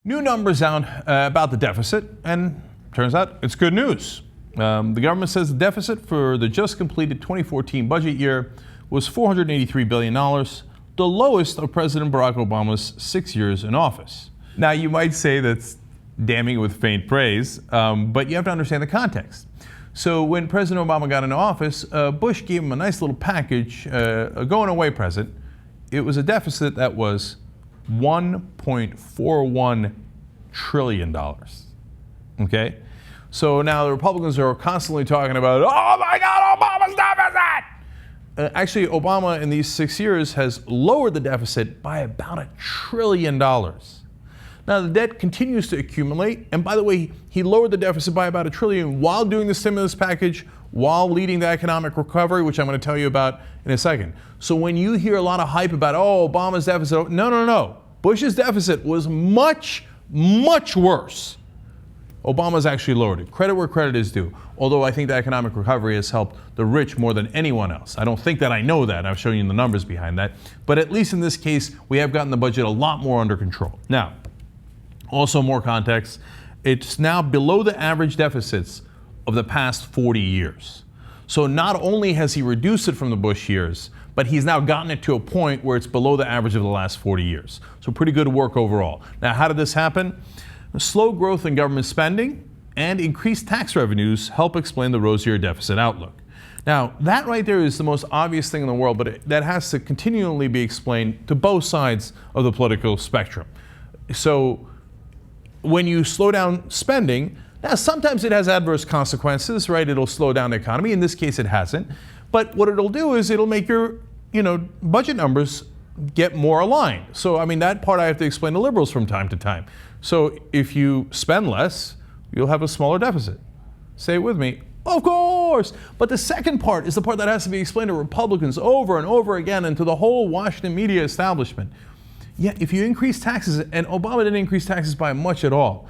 New numbers out about the deficit, and turns out it's good news. The government says the deficit for the just completed 2014 budget year was $483 billion, the lowest of President Barack Obama's 6 years in office. Now, you might say that's damning with faint praise, but you have to understand the context. So when President Obama got into office, Bush gave him a nice little package, a going-away present. It was a deficit that was $1.41 trillion. Okay? So now the Republicans are constantly talking about, oh my God, Obama's deficit! Actually, Obama in these 6 years has lowered the deficit by about $1 trillion. Now, the debt continues to accumulate. And by the way, he lowered the deficit by about $1 trillion while doing the stimulus package, while leading the economic recovery, which I'm going to tell you about in a second. So when you hear a lot of hype about, oh, Obama's deficit, no. Bush's deficit was much, much worse. Obama's actually lowered it. Credit where credit is due. Although I think the economic recovery has helped the rich more than anyone else. I don't think that I know that. I've shown you the numbers behind that. But at least in this case, we have gotten the budget a lot more under control. Now, also more context, it's now below the average deficits of the past 40 years. So not only has he reduced it from the Bush years, but he's now gotten it to a point where it's below the average of the last 40 years. So pretty good work overall. Now, how did this happen? Slow growth in government spending and increased tax revenues help explain the rosier deficit outlook. Now, that right there is the most obvious thing in the world, but that has to continually be explained to both sides of the political spectrum. So when you slow down spending, now sometimes it has adverse consequences, right? It'll slow down the economy. In this case, it hasn't. But what it'll do is it'll make your, budget numbers get more aligned. So, I mean, that part I have to explain to liberals from time to time. So if you spend less, you'll have a smaller deficit. Say it with me. Of course. But the second part is the part that has to be explained to Republicans over and over again and to the whole Washington media establishment. Yeah, if you increase taxes, and Obama didn't increase taxes by much at all,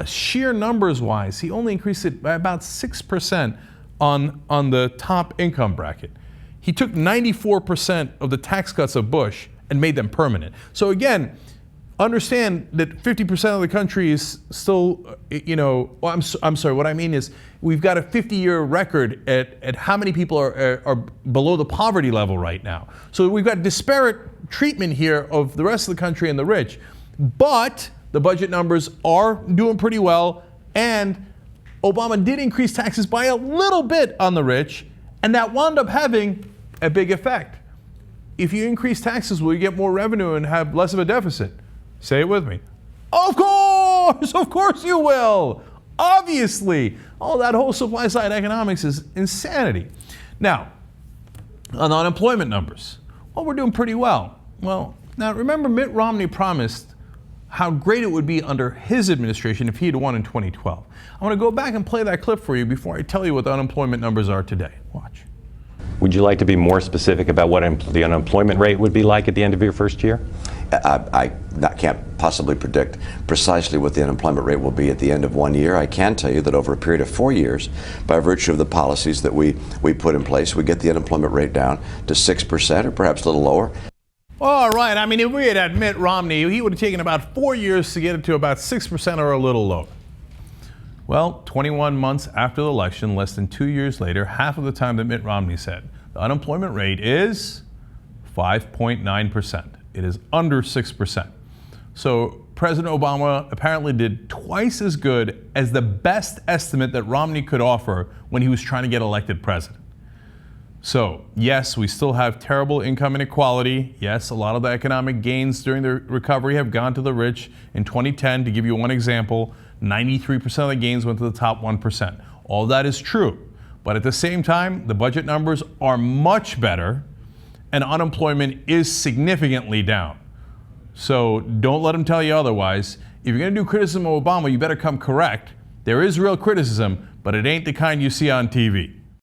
sheer numbers-wise, he only increased it by about 6% on the top income bracket. He took 94% of the tax cuts of Bush and made them permanent. So again, understand that 50% of the country is still, I'm sorry, what I mean is we've got a 50-year record at how many people are below the poverty level right now. So we've got disparate treatment here of the rest of the country and the rich. But the budget numbers are doing pretty well, and Obama did increase taxes by a little bit on the rich, and that wound up having a big effect. If you increase taxes, will you get more revenue and have less of a deficit? Say it with me. Of course you will. Obviously. Oh, that whole supply side economics is insanity. Now, on the unemployment numbers, well, we're doing pretty well. Well, now remember Mitt Romney promised how great it would be under his administration if he had won in 2012. I want to go back and play that clip for you before I tell you what the unemployment numbers are today. Watch. Would you like to be more specific about what the unemployment rate would be like at the end of your first year? I can't possibly predict precisely what the unemployment rate will be at the end of 1 year. I can tell you that over a period of 4 years, by virtue of the policies that we put in place, we get the unemployment rate down to 6% or perhaps a little lower. All right. I mean, if we had had Mitt Romney, he would have taken about 4 years to get it to about 6% or a little lower. Well, 21 months after the election, less than 2 years later, half of the time that Mitt Romney said, the unemployment rate is 5.9%. It is under 6%. So President Obama apparently did twice as good as the best estimate that Romney could offer when he was trying to get elected president. So, yes, we still have terrible income inequality. Yes, a lot of the economic gains during the recovery have gone to the rich. In 2010, to give you one example, 93% of the gains went to the top 1%. All that is true. But at the same time, the budget numbers are much better, and unemployment is significantly down. So don't let them tell you otherwise. If you're going to do criticism of Obama, you better come correct. There is real criticism, but it ain't the kind you see on TV.